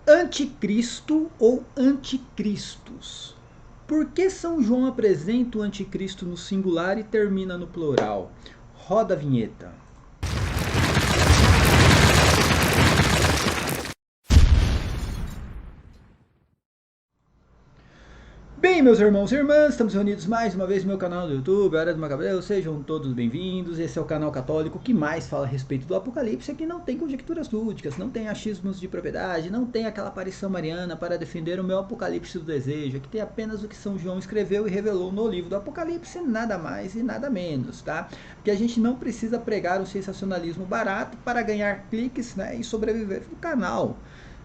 Anticristo ou anticristos? Por que São João apresenta o anticristo no singular e termina no plural? Roda a vinheta. Bem, meus irmãos e irmãs, estamos reunidos mais uma vez no meu canal do YouTube, Hora do Macabeu, sejam todos bem-vindos. Esse é o canal católico que mais fala a respeito do Apocalipse, aqui não tem conjecturas lúdicas, não tem achismos de propriedade, não tem aquela aparição mariana para defender o meu Apocalipse do desejo, aqui tem apenas o que São João escreveu e revelou no livro do Apocalipse, nada mais e nada menos, tá? Porque a gente não precisa pregar um sensacionalismo barato para ganhar cliques, né, e sobreviver no canal.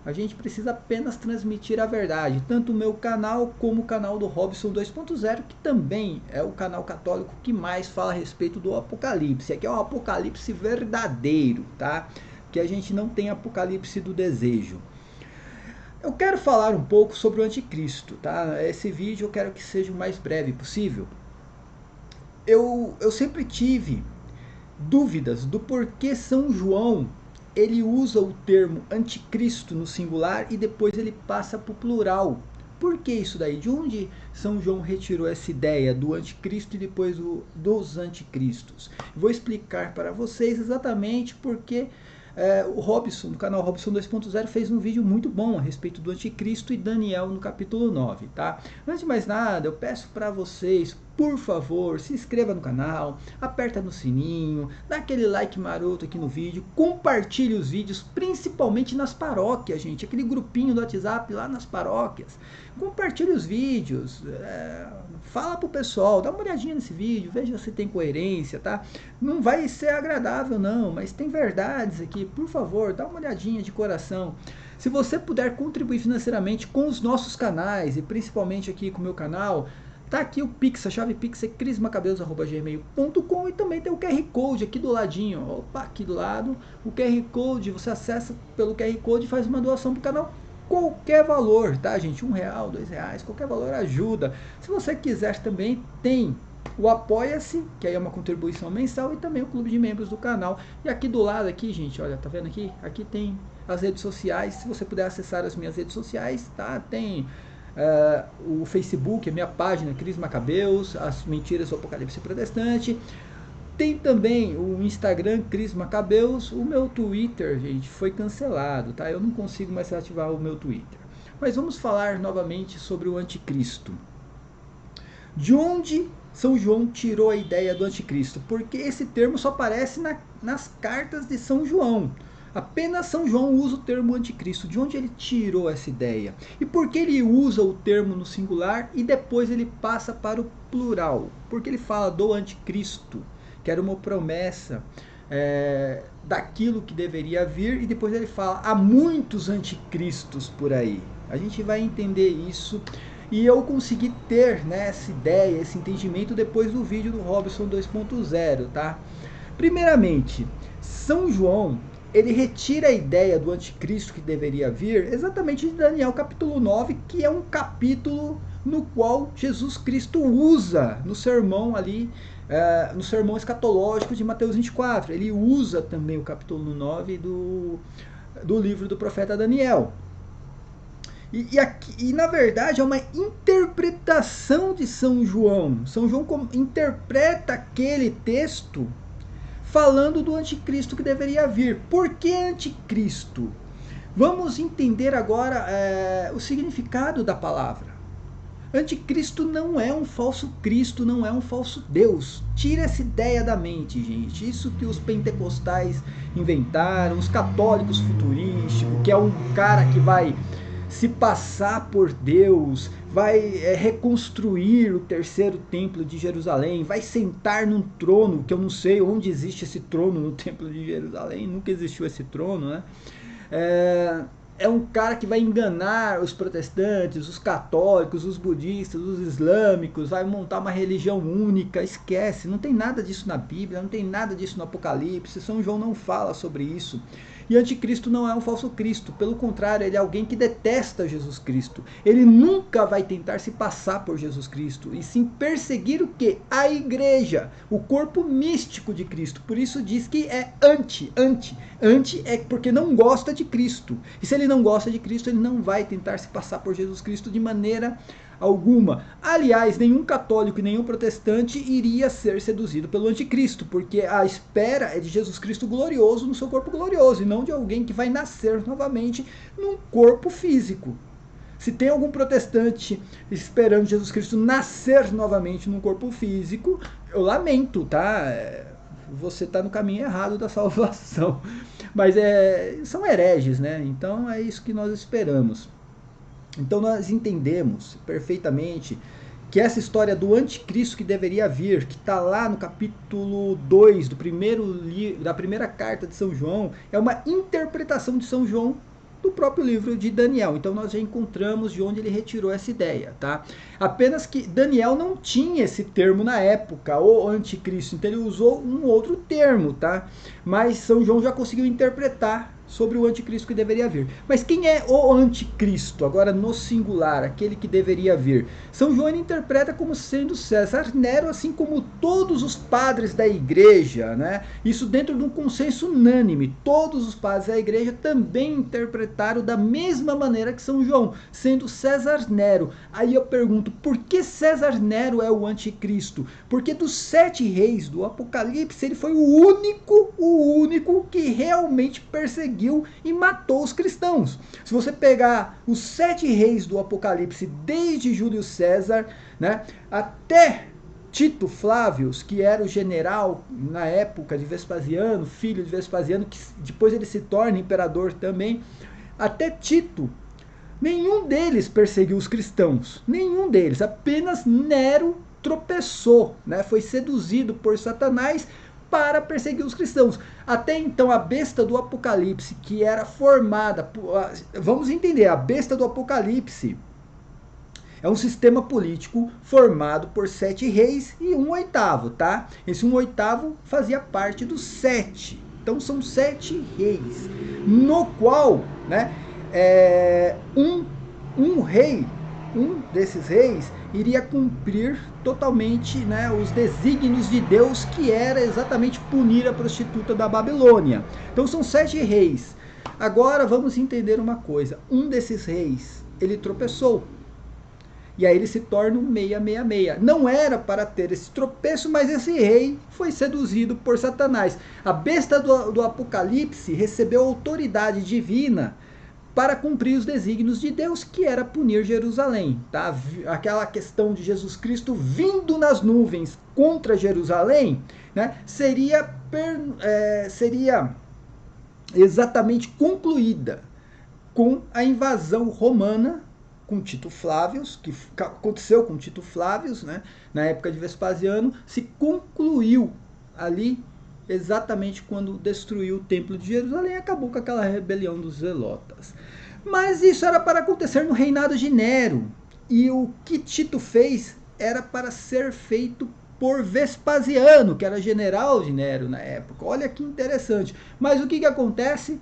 A gente precisa apenas transmitir a verdade, tanto o meu canal como o canal do Robson 2.0, que também é o canal católico que mais fala a respeito do Apocalipse. Aqui é o Apocalipse verdadeiro, tá? Que a gente não tem Apocalipse do desejo. Eu quero falar um pouco sobre o anticristo, tá? Esse vídeo eu quero que seja o mais breve possível. Eu sempre tive dúvidas do porquê São João ele usa o termo anticristo no singular e depois ele passa para o plural. Por que isso daí? De onde São João retirou essa ideia do anticristo e depois dos anticristos? Vou explicar para vocês exatamente porque o Robson, do canal Robson 2.0, fez um vídeo muito bom a respeito do anticristo e Daniel no capítulo 9, tá? Antes de mais nada, eu peço para vocês, por favor, se inscreva no canal, aperta no sininho, dá aquele like maroto aqui no vídeo, compartilhe os vídeos, principalmente nas paróquias, gente, aquele grupinho do WhatsApp lá nas paróquias. Compartilhe os vídeos, fala pro pessoal, dá uma olhadinha nesse vídeo, veja se tem coerência, tá? Não vai ser agradável não, mas tem verdades aqui, por favor, dá uma olhadinha de coração. Se você puder contribuir financeiramente com os nossos canais, e principalmente aqui com o meu canal, tá aqui o Pix, a chave Pix é crismacabelos@gmail.com, e também tem o QR Code aqui do ladinho, opa, aqui do lado, o QR Code, você acessa pelo QR Code e faz uma doação pro canal, qualquer valor, tá gente, R$1, R$2, qualquer valor ajuda. Se você quiser também tem o Apoia-se, que aí é uma contribuição mensal, e também o clube de membros do canal. E aqui do lado aqui, gente, olha, tá vendo aqui? Aqui tem as redes sociais, se você puder acessar as minhas redes sociais, tá? Tem o Facebook, a minha página, Cris Macabeus, as mentiras do Apocalipse Protestante. Tem também o Instagram, Cris Macabeus. O meu Twitter, gente, foi cancelado, tá? Eu não consigo mais ativar o meu Twitter. Mas vamos falar novamente sobre o anticristo. De onde São João tirou a ideia do anticristo? Porque esse termo só aparece nas cartas de São João. Apenas São João usa o termo anticristo. De onde ele tirou essa ideia? E por que ele usa o termo no singular e depois ele passa para o plural? Porque ele fala do anticristo, que era uma promessa daquilo que deveria vir, e depois ele fala, há muitos anticristos por aí. A gente vai entender isso. E eu consegui ter, né, essa ideia, esse entendimento depois do vídeo do Robson 2.0, tá? Primeiramente, São João, ele retira a ideia do anticristo que deveria vir exatamente de Daniel capítulo 9, que é um capítulo no qual Jesus Cristo usa no sermão ali, no sermão escatológico de Mateus 24. Ele usa também o capítulo 9 do livro do profeta Daniel. E na verdade é uma interpretação de São João. São João interpreta aquele texto falando do anticristo que deveria vir. Por que anticristo? Vamos entender agora o significado da palavra. Anticristo não é um falso Cristo, não é um falso Deus. Tira essa ideia da mente, gente. Isso que os pentecostais inventaram, os católicos futurísticos, que é um cara que vai se passar por Deus, vai reconstruir o terceiro templo de Jerusalém, vai sentar num trono, que eu não sei onde existe esse trono no templo de Jerusalém, nunca existiu esse trono, né? É um cara que vai enganar os protestantes, os católicos, os budistas, os islâmicos, vai montar uma religião única. Esquece, não tem nada disso na Bíblia, não tem nada disso no Apocalipse, São João não fala sobre isso. E anticristo não é um falso Cristo, pelo contrário, ele é alguém que detesta Jesus Cristo. Ele nunca vai tentar se passar por Jesus Cristo, e sim perseguir o quê? A igreja, o corpo místico de Cristo. Por isso diz que é anti é porque não gosta de Cristo. E se ele não gosta de Cristo, ele não vai tentar se passar por Jesus Cristo de maneira alguma. Aliás, nenhum católico e nenhum protestante iria ser seduzido pelo anticristo, porque a espera é de Jesus Cristo glorioso no seu corpo glorioso, e não de alguém que vai nascer novamente num corpo físico. Se tem algum protestante esperando Jesus Cristo nascer novamente num corpo físico, eu lamento, tá? Você está no caminho errado da salvação. Mas são hereges, né? Então é isso que nós esperamos. Então nós entendemos perfeitamente que essa história do anticristo que deveria vir, que está lá no capítulo 2 da primeira carta de São João, é uma interpretação de São João do próprio livro de Daniel. Então nós já encontramos de onde ele retirou essa ideia, tá? Apenas que Daniel não tinha esse termo na época, o anticristo, então ele usou um outro termo, tá? Mas São João já conseguiu interpretar sobre o anticristo que deveria vir. Mas quem é o anticristo? Agora no singular, aquele que deveria vir. São João interpreta como sendo César Nero, assim como todos os padres da igreja, né? Isso dentro de um consenso unânime. Todos os padres da igreja também interpretaram da mesma maneira que São João, sendo César Nero. Aí eu pergunto, por que César Nero é o anticristo? Porque dos 7 reis do Apocalipse, ele foi o único que realmente perseguiu e matou os cristãos. Se você pegar os 7 reis do Apocalipse, desde Júlio César, né, até Tito Flávios, que era o general na época de Vespasiano, filho de Vespasiano, que depois ele se torna imperador também, até Tito, nenhum deles perseguiu os cristãos, nenhum deles, apenas Nero tropeçou, né, foi seduzido por Satanás para perseguir os cristãos. Até então, a besta do Apocalipse, que era formada, vamos entender, a besta do Apocalipse é um sistema político formado por 7 reis e 1/8, tá? Esse 1/8 fazia parte dos 7. Então são 7 reis, no qual, né, um rei, um desses reis, iria cumprir totalmente, né, os desígnios de Deus, que era exatamente punir a prostituta da Babilônia. Então são 7 reis. Agora vamos entender uma coisa. Um desses reis, ele tropeçou. E aí ele se torna um 666. Não era para ter esse tropeço, mas esse rei foi seduzido por Satanás. A besta do Apocalipse recebeu autoridade divina para cumprir os desígnios de Deus, que era punir Jerusalém. Tá? Aquela questão de Jesus Cristo vindo nas nuvens contra Jerusalém, né, seria exatamente concluída com a invasão romana, com Tito Flávios, que aconteceu com Tito Flávios, né, na época de Vespasiano, se concluiu ali exatamente quando destruiu o templo de Jerusalém e acabou com aquela rebelião dos zelotas. Mas isso era para acontecer no reinado de Nero. E o que Tito fez era para ser feito por Vespasiano, que era general de Nero na época. Olha que interessante. Mas o que acontece?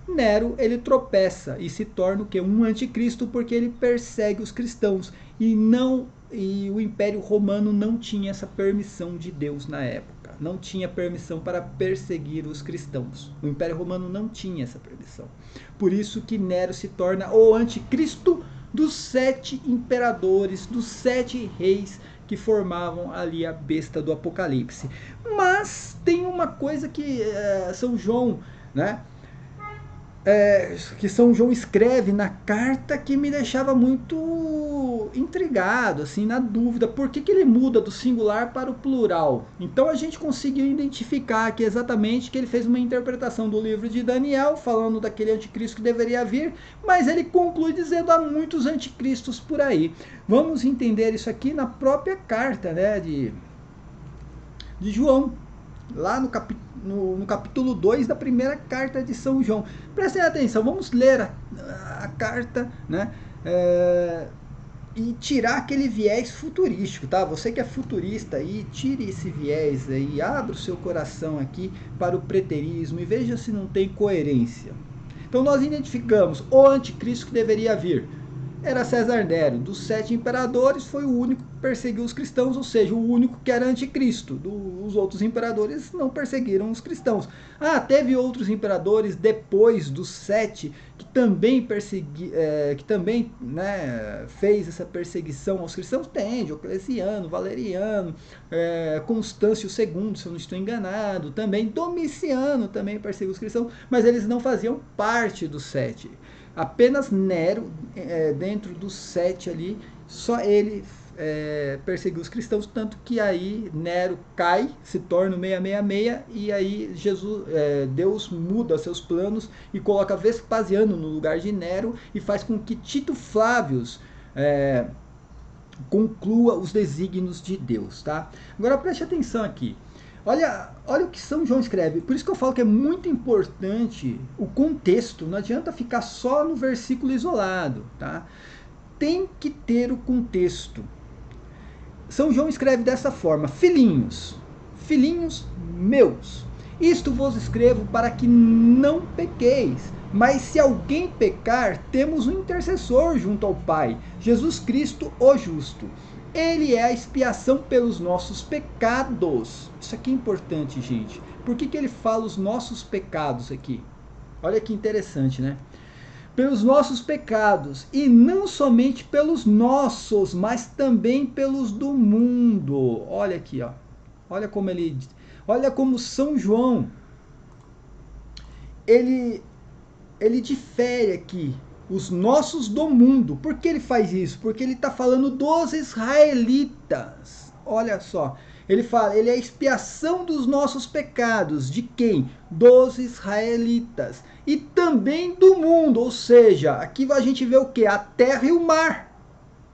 Nero, ele tropeça e se torna o quê? Um anticristo, porque ele persegue os cristãos. E o Império Romano não tinha essa permissão de Deus na época. Não tinha permissão para perseguir os cristãos. O Império Romano não tinha essa permissão. Por isso que Nero se torna o anticristo dos 7 imperadores, dos 7 reis que formavam ali a besta do Apocalipse. Mas tem uma coisa que São João, né, que São João escreve na carta, que me deixava muito intrigado, assim, na dúvida, por que ele muda do singular para o plural. Então a gente conseguiu identificar aqui exatamente que ele fez uma interpretação do livro de Daniel, falando daquele anticristo que deveria vir, mas ele conclui dizendo há muitos anticristos por aí. Vamos entender isso aqui na própria carta, né, de João, lá no capítulo 2 da primeira carta de São João. Prestem atenção, vamos ler a carta, né, e tirar aquele viés futurístico, tá? Você que é futurista aí, tire esse viés aí, abra o seu coração aqui para o preterismo e veja se não tem coerência. Então nós identificamos o anticristo que deveria vir. Era César Nero. Dos 7 imperadores, foi o único que perseguiu os cristãos, ou seja, o único que era anticristo. Os outros imperadores não perseguiram os cristãos. Ah, teve outros imperadores depois dos 7 que também fez essa perseguição aos cristãos? Tem, Diocleciano, Valeriano, Constâncio II, se eu não estou enganado, também Domiciano também perseguiu os cristãos, mas eles não faziam parte dos 7. Apenas Nero, dentro dos 7 ali, só ele perseguiu os cristãos, tanto que aí Nero cai, se torna o 666, e aí Deus muda seus planos e coloca Vespasiano no lugar de Nero e faz com que Tito Flávios conclua os desígnios de Deus, tá? Agora preste atenção aqui. Olha o que São João escreve. Por isso que eu falo que é muito importante o contexto. Não adianta ficar só no versículo isolado, tá? Tem que ter o contexto. São João escreve dessa forma: filhinhos meus, isto vos escrevo para que não pequeis. Mas se alguém pecar, temos um intercessor junto ao Pai, Jesus Cristo, o justo. Ele é a expiação pelos nossos pecados. Isso aqui é importante, gente. Por que ele fala os nossos pecados aqui? Olha que interessante, né? Pelos nossos pecados. E não somente pelos nossos, mas também pelos do mundo. Olha aqui, ó. Olha como São João, ele difere aqui. Os nossos do mundo. Por que ele faz isso? Porque ele está falando dos israelitas. Olha só. Ele fala, ele é a expiação dos nossos pecados. De quem? Dos israelitas. E também do mundo. Ou seja, aqui a gente vê o que? A terra e o mar.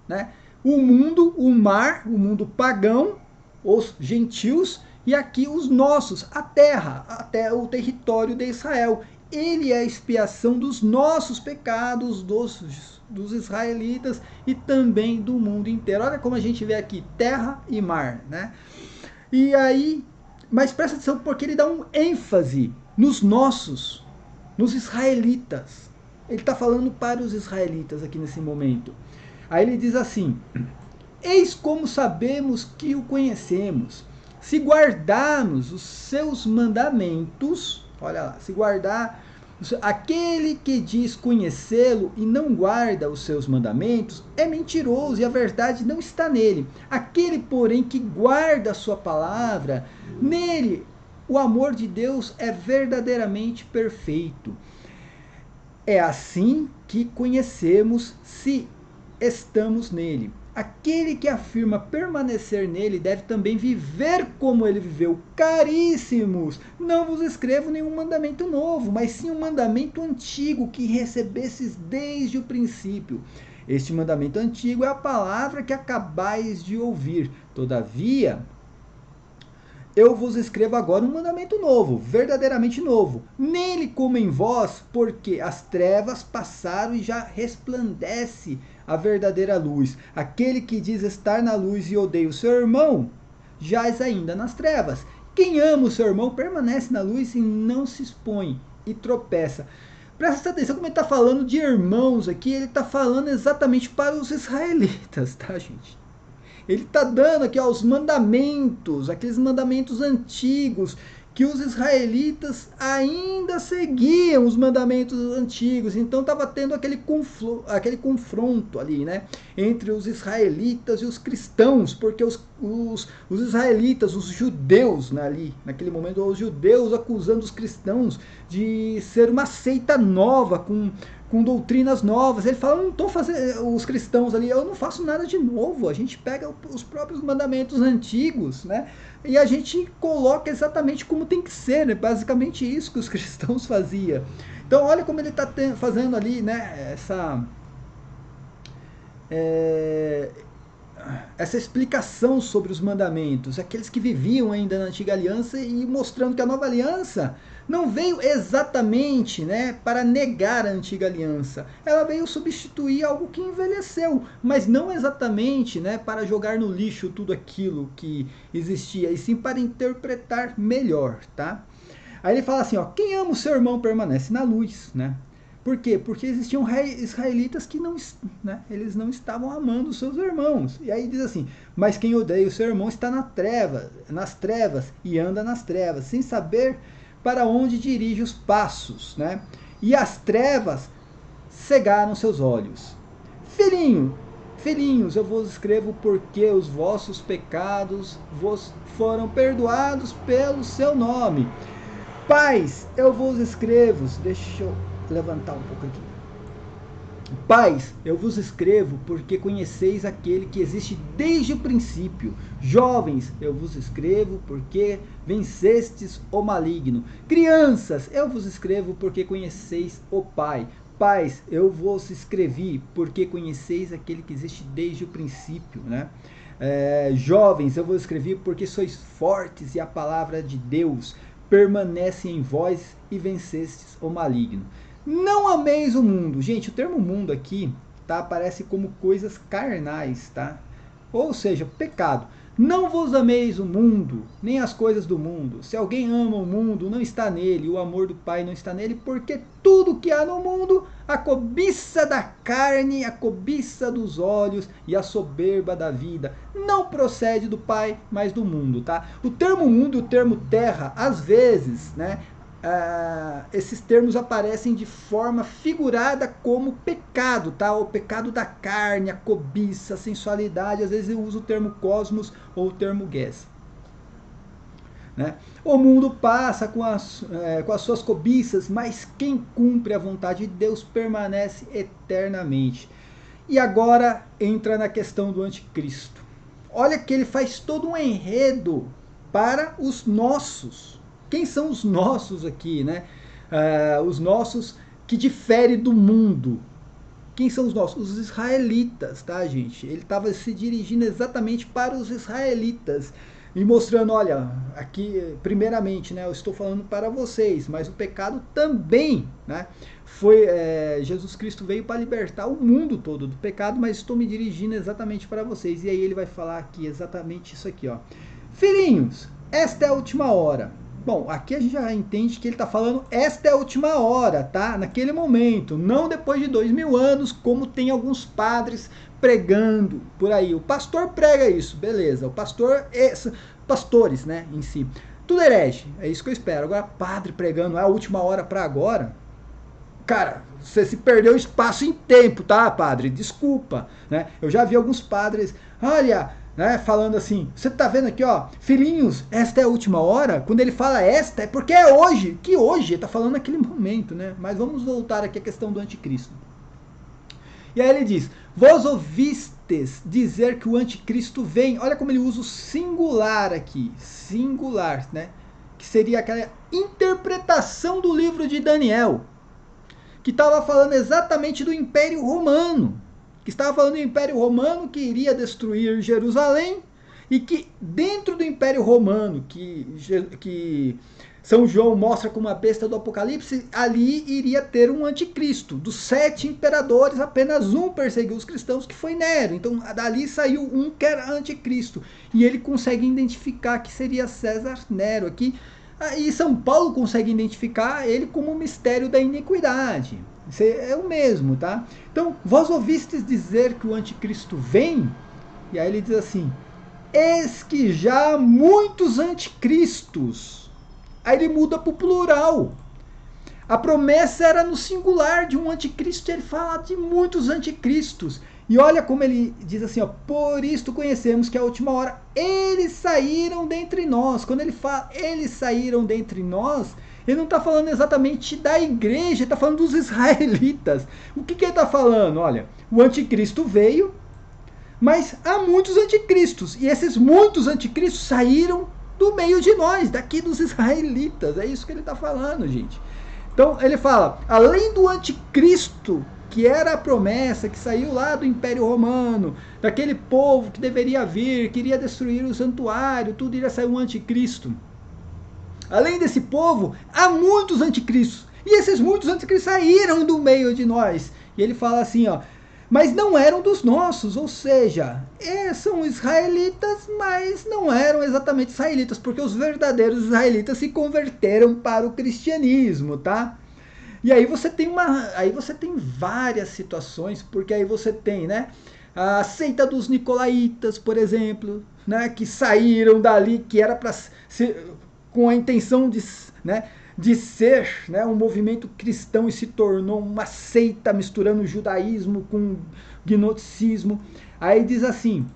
Né? O mundo, o mar, o mundo pagão, os gentios, e aqui os nossos, a terra, até o território de Israel. Ele é a expiação dos nossos pecados, dos israelitas e também do mundo inteiro. Olha como a gente vê aqui, terra e mar, né? E aí, mas presta atenção porque ele dá um ênfase nos nossos, nos israelitas. Ele está falando para os israelitas aqui nesse momento. Aí ele diz assim: eis como sabemos que o conhecemos, se guardarmos os seus mandamentos. Olha lá, se guardar, aquele que diz conhecê-lo e não guarda os seus mandamentos é mentiroso e a verdade não está nele. Aquele, porém, que guarda a sua palavra, nele o amor de Deus é verdadeiramente perfeito. É assim que conhecemos se estamos nele. Aquele que afirma permanecer nele deve também viver como ele viveu. Caríssimos, não vos escrevo nenhum mandamento novo, mas sim um mandamento antigo que recebestes desde o princípio. Este mandamento antigo é a palavra que acabais de ouvir. Todavia, eu vos escrevo agora um mandamento novo, verdadeiramente novo. Nele como em vós, porque as trevas passaram e já resplandece a verdadeira luz. Aquele que diz estar na luz e odeia o seu irmão, jaz ainda nas trevas. Quem ama o seu irmão permanece na luz e não se expõe e tropeça. Presta atenção como ele está falando de irmãos aqui, ele está falando exatamente para os israelitas, tá, gente? Ele está dando aqui os mandamentos, aqueles mandamentos antigos, que os israelitas ainda seguiam os mandamentos antigos. Então estava tendo aquele confronto ali, né, entre os israelitas e os cristãos, porque os israelitas, os judeus, né, ali, naquele momento, os judeus acusando os cristãos de ser uma seita nova, com doutrinas novas. Ele fala, não estou fazendo, os cristãos ali, eu não faço nada de novo, a gente pega os próprios mandamentos antigos, né, e a gente coloca exatamente como tem que ser, né, basicamente isso que os cristãos faziam. Então olha como ele está fazendo essa explicação sobre os mandamentos, aqueles que viviam ainda na antiga aliança e mostrando que a nova aliança não veio exatamente, né, para negar a antiga aliança. Ela veio substituir algo que envelheceu, mas não exatamente, né, para jogar no lixo tudo aquilo que existia, e sim para interpretar melhor, tá? Aí ele fala assim, ó, quem ama o seu irmão permanece na luz, né? Por quê? Porque existiam israelitas que não, né, eles não estavam amando os seus irmãos. E aí diz assim, mas quem odeia o seu irmão está nas trevas e anda nas trevas, sem saber para onde dirige os passos, né? E as trevas cegaram seus olhos. Filhinhos, eu vos escrevo porque os vossos pecados vos foram perdoados pelo seu nome. Pais, eu vos escrevo, deixa eu levantar um pouco aqui. Pais, eu vos escrevo porque conheceis aquele que existe desde o princípio. Jovens, eu vos escrevo porque vencestes o maligno. Crianças, eu vos escrevo porque conheceis o Pai. Pais, eu vos escrevi porque conheceis aquele que existe desde o princípio, né? Jovens, eu vos escrevi porque sois fortes e a palavra de Deus permanece em vós e vencestes o maligno. Não ameis o mundo. Gente, o termo mundo aqui, tá, aparece como coisas carnais, tá? Ou seja, pecado. Não vos ameis o mundo, nem as coisas do mundo. Se alguém ama o mundo, não está nele, o amor do Pai não está nele, porque tudo que há no mundo, a cobiça da carne, a cobiça dos olhos e a soberba da vida, não procede do Pai, mas do mundo, tá? O termo mundo e o termo terra, às vezes, né, esses termos aparecem de forma figurada como pecado, tá? O pecado da carne, a cobiça, a sensualidade. Às vezes eu uso o termo cosmos ou o termo guess, né? O mundo passa com as suas cobiças, mas quem cumpre a vontade de Deus permanece eternamente. E agora entra na questão do anticristo. Olha que ele faz todo um enredo para os nossos. Quem são os nossos aqui, né? Os nossos que diferem do mundo. Quem são os nossos? Os israelitas, tá, gente? Ele estava se dirigindo exatamente para os israelitas e mostrando, olha, aqui, primeiramente, né, eu estou falando para vocês, mas o pecado também, né, Jesus Cristo veio para libertar o mundo todo do pecado, mas estou me dirigindo exatamente para vocês. E aí ele vai falar aqui exatamente isso aqui, ó. Filhinhos, esta é a última hora. Bom, aqui a gente já entende que ele está falando esta é a última hora, tá? Naquele momento, não depois de 2000 anos, como tem alguns padres pregando por aí. O pastor prega isso, beleza. O pastor, pastores, né, em si. Tudo herege, é isso que eu espero. Agora, padre pregando, é a última hora para agora. Cara, você se perdeu espaço em tempo, tá, padre? Desculpa, né? Eu já vi alguns padres, olha, né, falando assim, você tá vendo aqui, ó, filhinhos, esta é a última hora. Quando ele fala esta, é porque é hoje, que hoje, ele tá falando naquele momento, né? Mas vamos voltar aqui à questão do anticristo. E aí ele diz, vós ouvistes dizer que o anticristo vem. Olha como ele usa o singular aqui, singular, né? Que seria aquela interpretação do livro de Daniel, que estava falando exatamente do Império Romano, que estava falando do Império Romano que iria destruir Jerusalém, e que dentro do Império Romano, que São João mostra como a besta do Apocalipse, ali iria ter um anticristo. Dos 7 imperadores, apenas um perseguiu os cristãos, que foi Nero. Então dali saiu um que era anticristo, e ele consegue identificar que seria César Nero aqui. E São Paulo consegue identificar ele como o mistério da iniquidade. Isso é o mesmo, tá? Então, vós ouvistes dizer que o anticristo vem? E aí ele diz assim, eis que já há muitos anticristos. Aí ele muda para o plural. A promessa era no singular de um anticristo, ele fala de muitos anticristos. E olha como ele diz assim, ó, por isto conhecemos que a última hora eles saíram dentre nós. Quando ele fala eles saíram dentre nós, ele não está falando exatamente da igreja, ele está falando dos israelitas. O que ele está falando? Olha, o anticristo veio, mas há muitos anticristos. E esses muitos anticristos saíram do meio de nós, daqui dos israelitas. É isso que ele está falando, gente. Então ele fala, além do anticristo que era a promessa que saiu lá do Império Romano, daquele povo que deveria vir, queria destruir o santuário, tudo iria sair um anticristo. Além desse povo, há muitos anticristos. E esses muitos anticristos saíram do meio de nós. E ele fala assim, ó, mas não eram dos nossos, ou seja, são israelitas, mas não eram exatamente israelitas, porque os verdadeiros israelitas se converteram para o cristianismo, tá? E aí você tem várias situações, porque aí você tem, né, a seita dos nicolaítas, por exemplo, né, que saíram dali, que era para ser com a intenção de, né, de ser, né, um movimento cristão e se tornou uma seita misturando judaísmo com gnosticismo. Aí diz assim,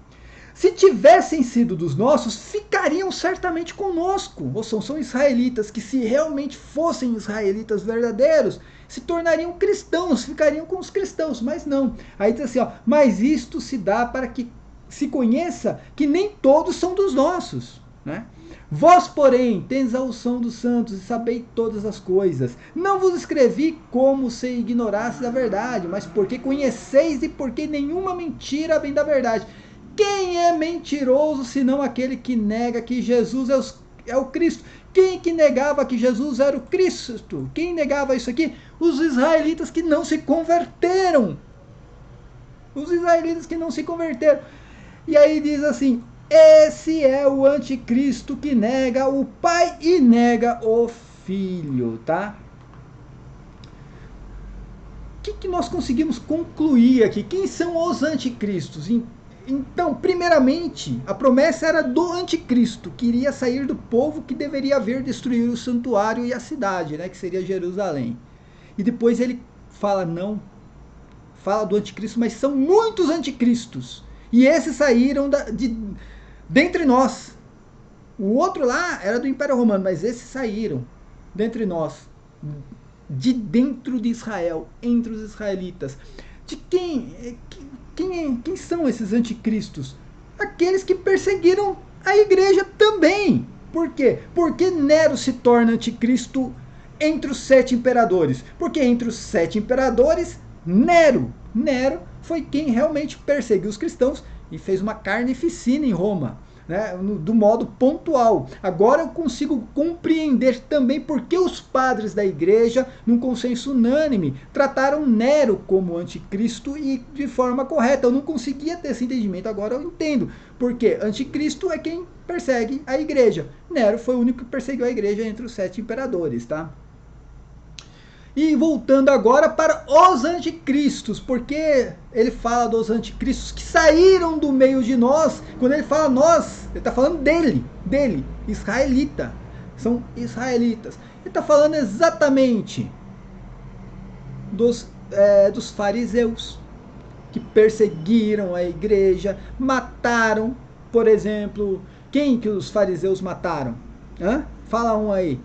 se tivessem sido dos nossos, ficariam certamente conosco. Ou são israelitas que, se realmente fossem israelitas verdadeiros, se tornariam cristãos, ficariam com os cristãos, mas não. Aí diz assim, ó, mas isto se dá para que se conheça que nem todos são dos nossos, né? Vós, porém, tendes a unção dos santos e sabeis todas as coisas. Não vos escrevi como se ignorasseis a verdade, mas porque conheceis e porque nenhuma mentira vem da verdade. Quem é mentiroso senão aquele que nega que Jesus é o Cristo? Quem que negava que Jesus era o Cristo? Quem negava isso aqui? Os israelitas que não se converteram. Os israelitas que não se converteram. E aí diz assim, esse é o anticristo que nega o Pai e nega o Filho, tá? O que nós conseguimos concluir aqui? Quem são os anticristos? Então, primeiramente, a promessa era do anticristo, que iria sair do povo que deveria vir destruir o santuário e a cidade, né, que seria Jerusalém. E depois ele fala, não, fala do anticristo, mas são muitos anticristos. E esses saíram dentre nós. O outro lá era do Império Romano, mas esses saíram dentre nós, de dentro de Israel, entre os israelitas. De quem são esses anticristos? Aqueles que perseguiram a igreja também. Por quê? Porque Nero se torna anticristo entre os 7 imperadores. Porque entre os 7 imperadores, Nero foi quem realmente perseguiu os cristãos e fez uma carnificina em Roma, né, do modo pontual. Agora eu consigo compreender também porque os padres da igreja, num consenso unânime, trataram Nero como anticristo e de forma correta. Eu não conseguia ter esse entendimento, agora eu entendo. Porque anticristo é quem persegue a igreja. Nero foi o único que perseguiu a igreja entre os 7 imperadores, tá? E voltando agora para os anticristos, porque ele fala dos anticristos que saíram do meio de nós. Quando ele fala nós, ele está falando dele, israelita. São israelitas. Ele está falando exatamente dos fariseus, que perseguiram a igreja, mataram, por exemplo, quem que os fariseus mataram? Fala um aí,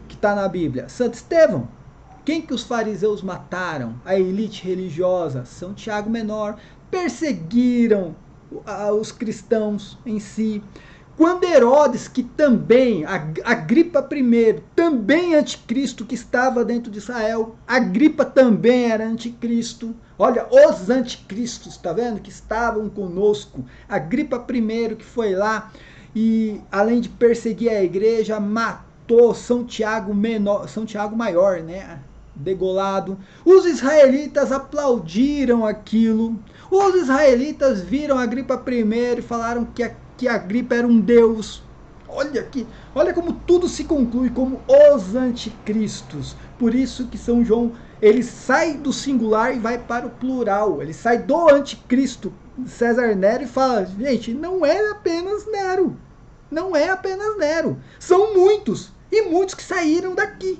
que está na Bíblia. Santo Estevão. Quem que os fariseus mataram? A elite religiosa, São Tiago Menor. Perseguiram os cristãos em si. Quando Herodes, que também, Agripa I, também anticristo, que estava dentro de Israel, Agripa também era anticristo. Olha, os anticristos, tá vendo? Que estavam conosco. Agripa I, que foi lá e, além de perseguir a igreja, matou São Tiago Maior, né? Degolado. Os israelitas aplaudiram aquilo. Os israelitas viram Agripa I e falaram que Agripa era um deus. Olha como tudo se conclui como os anticristos. Por isso que São João, ele sai do singular e vai para o plural. Ele sai do anticristo César Nero e fala, gente, não é apenas Nero. Não é apenas Nero. São muitos. E muitos que saíram daqui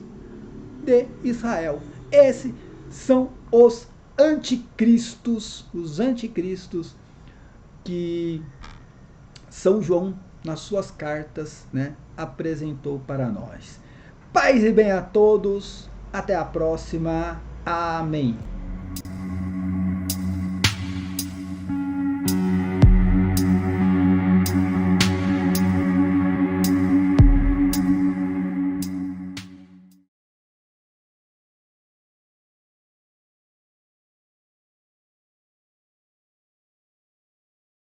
de Israel. Esses são os anticristos que São João, nas suas cartas, né, apresentou para nós. Paz e bem a todos, até a próxima, amém.